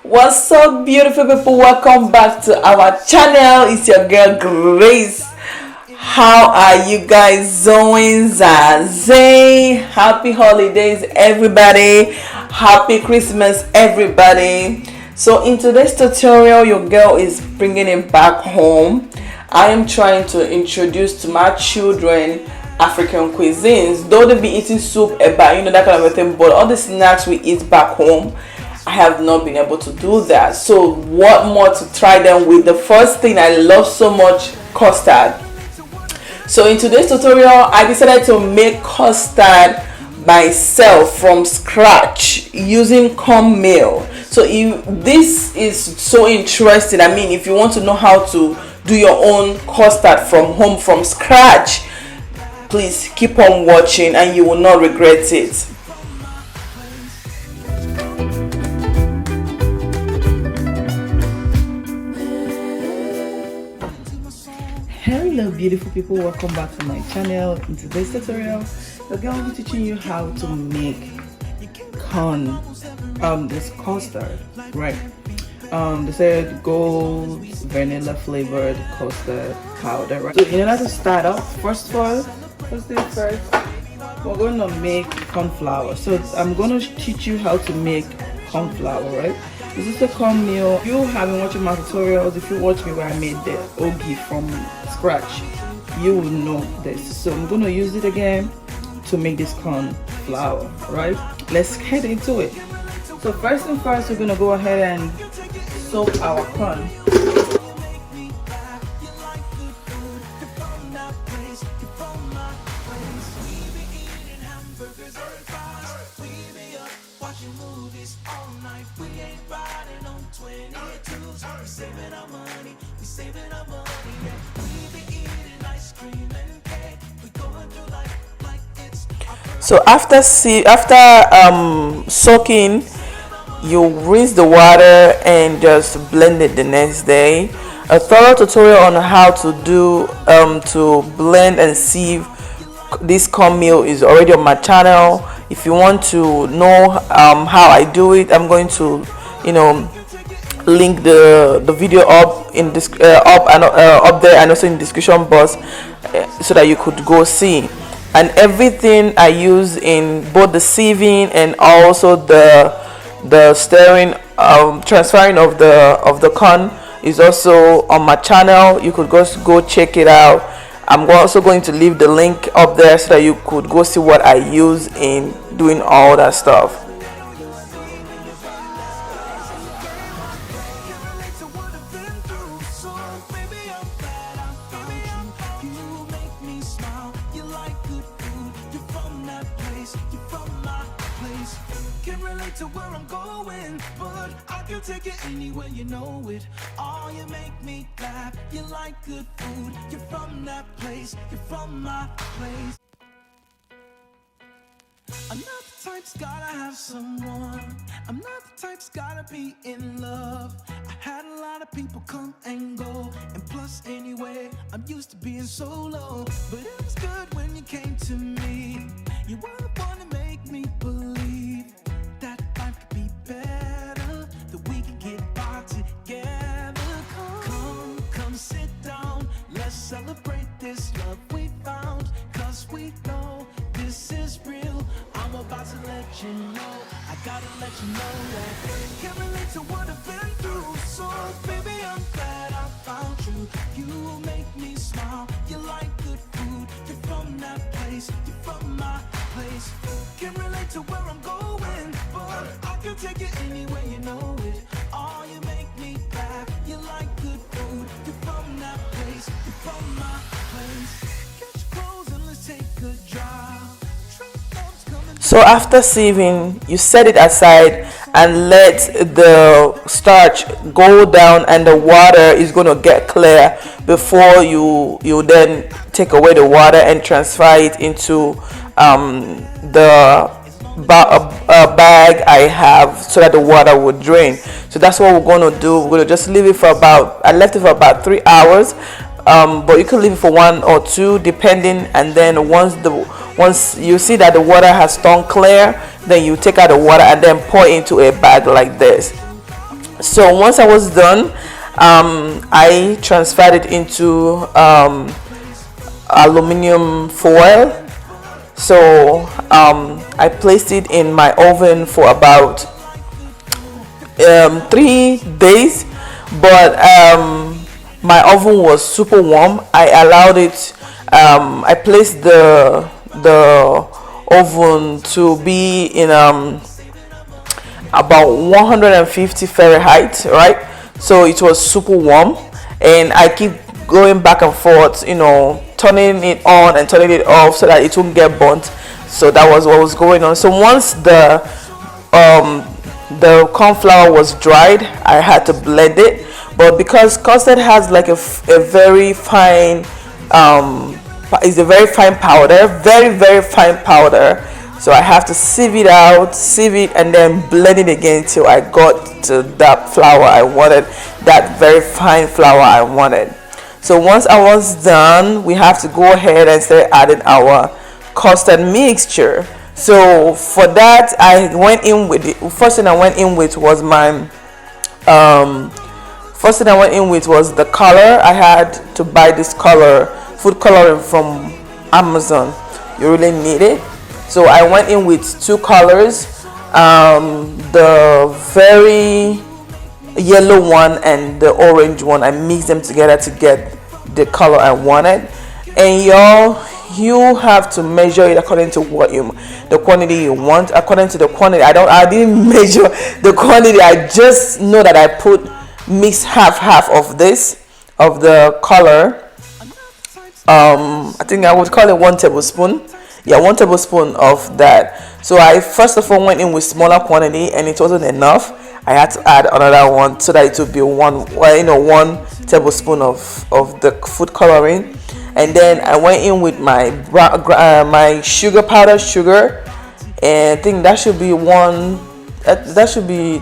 What's up, beautiful people? Welcome back to our channel. It's your girl Grace. How are you guys doing? Zaze? Happy holidays, everybody. Happy Christmas, everybody. So in today's tutorial, your girl is bringing it back home. I am trying to introduce to my children African cuisines. Though they be eating soup, eba, that kind of a thing, but all the snacks we eat back home, I have not been able to do that. So what more to try them with? The first thing I love so much, custard. So in today's tutorial, I decided to make custard myself from scratch using cornmeal. So if this is so interesting, I mean, if you want to know how to do your own custard from home from scratch, please keep on watching and you will not regret it. Hello beautiful people, welcome back to my channel. In today's tutorial, the girl will be teaching you how to make this custard, right? They said gold vanilla flavored custard powder, right? So in order to start off, first of all, first thing first, we're going to make corn flour. So I'm going to teach you how to make corn flour, right? This is the cornmeal. If you have been watching my tutorials, if you watch me where I made the Oooh from scratch, you will know this. So I'm going to use it again to make this corn flour, right? Let's head into it. So first thing first, we're going to go ahead and soak our corn. So after soaking, you rinse the water and just blend it the next day. A thorough tutorial on how to do to blend and sieve this cornmeal is already on my channel. If you want to know how I do it, I'm going to link the video up in this up there and also in the description box so that you could go see. And everything I use in both the sieving and also the stirring, transferring of the corn is also on my channel. You could go check it out. I'm also going to leave the link up there so that you could go see what I use in doing all that stuff. To where I'm going, but I can take it anywhere, you know it. Oh, you make me laugh, you like good food, you're from that place, you're from my place. I'm not the type's gotta have someone, I'm not the type's gotta be in love. I had a lot of people come and go, and plus anyway, I'm used to being solo. But it was good when you came to me, you were the one to make me believe that life could be better, that we could get by together. Come sit down, let's celebrate this love we found, cause we know this is real. I'm about to let you know, I gotta let you know that can't relate to what I've been through. So baby, I'm glad I found you. You make me smile, you like good food, you're from that place, you're from my place. Can't relate to where I'm going, but I can take it anywhere, you know it. Oh, you make me laugh, you like good food, you're from that place, you're from my place. Get your clothes and let's take a drive. So after sieving, you set it aside and let the starch go down, and the water is going to get clear before you then take away the water and transfer it into the bag I have so that the water would drain. So that's what we're going to do. We're going to just leave it for I left it for about 3 hours, but you can leave it for 1 or 2 depending, and then once you see that the water has turned clear, then you take out the water and then pour into a bag like this. So once I was done, I transferred it into aluminum foil. So I placed it in my oven for about 3 days, but my oven was super warm. I allowed it. I placed the oven to be in about 150 Fahrenheit, right? So it was super warm, and I keep going back and forth, turning it on and turning it off so that it won't get burnt. So that was what was going on. So once the corn flour was dried, I had to blend it. But because custard has like a very fine it's a very fine powder, very fine powder, so I have to sieve it out, sieve it, and then blend it again till I got to that flour I wanted, that very fine flour I wanted. So once I was done, we have to go ahead and start adding our custard mixture. So for that, I went in with the first thing I went in with was the color. I had to buy this color, food coloring from Amazon. You really need it. So I went in with two colors, the very yellow one and the orange one. I mixed them together to get the color I wanted. And you have to measure it according to the quantity you want. According to the quantity, I didn't measure the quantity. I just know that I mix half of the color. I think I would call it 1 tablespoon. Yeah, 1 tablespoon of that. So I first of all went in with smaller quantity, and it wasn't enough. I had to add another one so that it would be 1 tablespoon of the food coloring. And then I went in with my sugar, powdered sugar, and I think that should be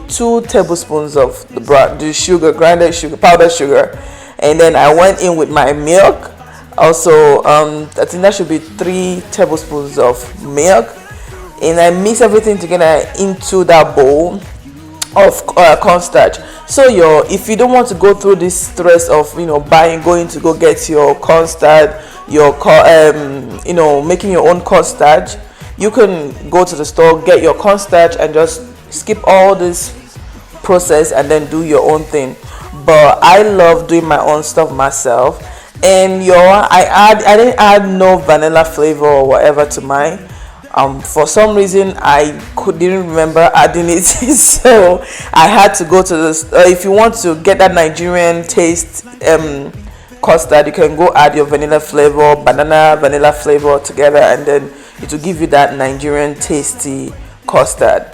2 tablespoons of the sugar, grinded sugar, powdered sugar. And then I went in with my milk. Also, I think that should be 3 tablespoons of milk, and I mix everything together into that bowl of cornstarch. So if you don't want to go through this stress of going to go get your cornstarch, making your own cornstarch, you can go to the store, get your cornstarch, and just skip all this process and then do your own thing. But I love doing my own stuff myself. And I didn't add no vanilla flavor or whatever to mine. For some reason didn't remember adding it, so I had to go to this. If you want to get that Nigerian taste custard, you can go add your vanilla flavor, vanilla flavor together, and then it will give you that Nigerian tasty custard.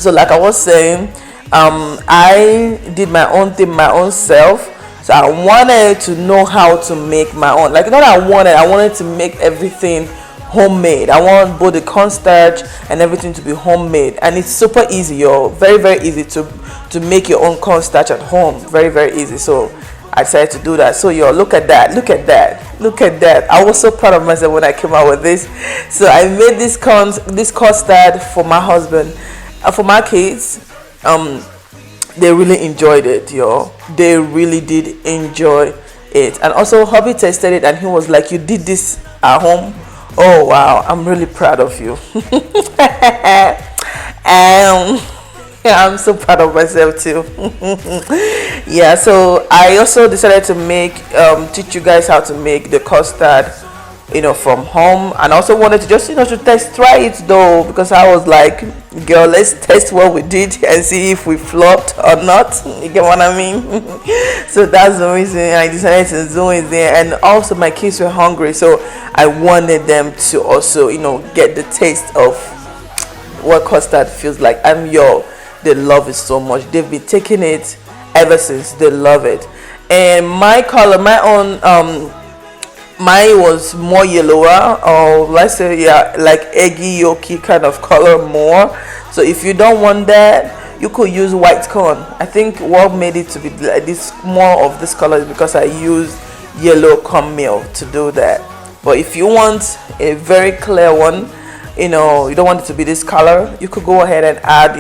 So like I was saying, I did my own thing, my own self. So I wanted to know how to make my own. I wanted to make everything homemade. I want both the cornstarch and everything to be homemade, and it's super easy, very easy to make your own cornstarch at home. Very easy. So I decided to do that. So look at that. I was so proud of myself when I came out with this. So I made this custard for my husband, for my kids. They really enjoyed it, they really did enjoy it. And also hubby tasted it and he was like, "You did this at home? Oh wow, I'm really proud of you." I'm so proud of myself too. Yeah, so I also decided to teach you guys how to make the custard from home, and also wanted to just to try it though, because I was like, girl, let's test what we did and see if we flopped or not. You get what I mean? So that's the reason I decided to do it there. And also my kids were hungry, so I wanted them to also get the taste of what custard feels like. And they love it so much. They've been taking it ever since. They love it. And my color, mine was more yellower, or let's say like eggy yolky kind of color more. So if you don't want that, you could use white corn. I think what made it to be like this, more of this color, is because I used yellow cornmeal to do that. But if you want a very clear one, you don't want it to be this color, you could go ahead and add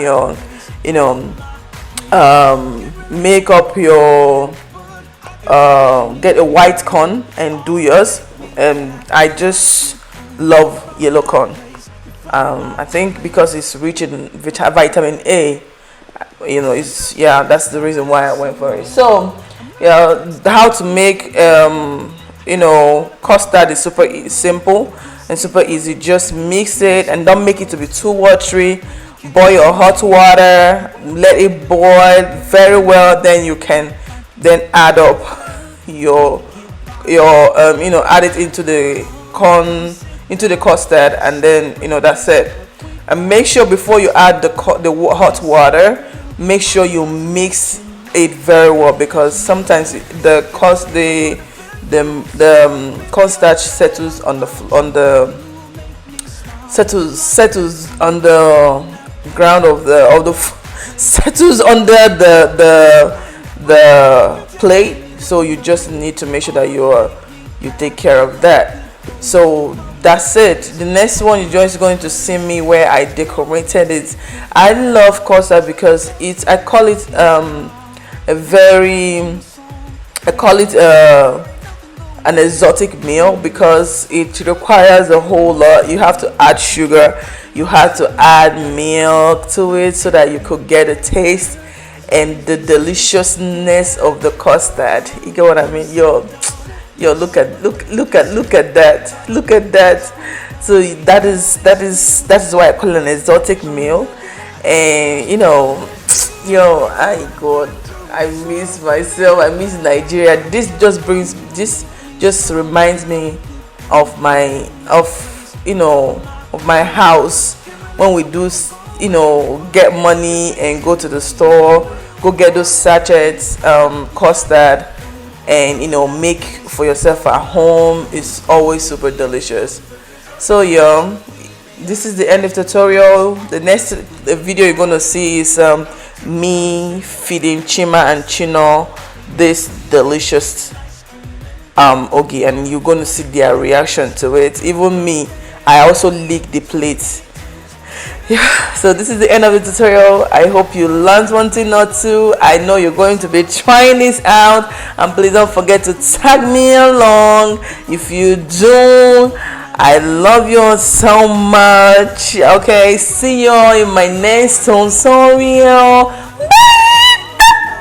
make up your get a white corn and do yours. I just love yellow corn. I think because it's rich in vitamin A, it's, yeah, that's the reason why I went for it. So yeah, how to make custard is super simple and super easy. Just mix it and don't make it to be too watery. Boil your hot water, let it boil very well, then you can then add up your add it into the corn, into the custard, and then that's it. And make sure before you add the hot water, make sure you mix it very well, because sometimes the cornstarch settles on the ground of the settles under the plate. So you just need to make sure that you take care of that. So that's it. The next one, you're just going to see me where I decorated it. I love custard because I call it an exotic meal, because it requires a whole lot. You have to add sugar, you have to add milk to it so that you could get a taste and the deliciousness of the custard. You get what I mean? Yo, look at that. So that is why I call it an exotic meal. And I miss myself, I miss Nigeria. This just reminds me of my house, when we do get money and go to the store, go get those sachets custard, and make for yourself at home. It's always super delicious. So yeah, this is the end of the tutorial. The next video you're gonna see is me feeding Chima and Chino this delicious ogi, and you're going to see their reaction to it. Even me, I also lick the plate. Yeah, so this is the end of the tutorial. I hope you learned one thing or two. I know you're going to be trying this out, and please don't forget to tag me along if you do. I love you all so much. Okay, see y'all in my next tutorial.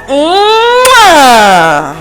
Mwah!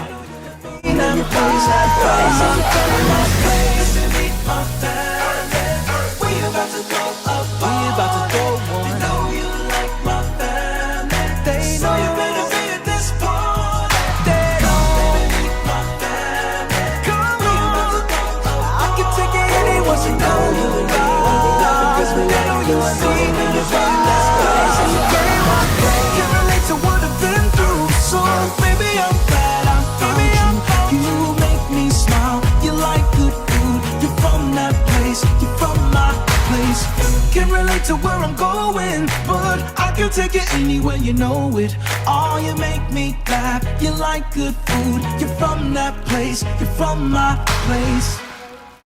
To where I'm going, but I can take it anywhere, you know it. Oh, you make me laugh, you like good food, you're from that place, you're from my place.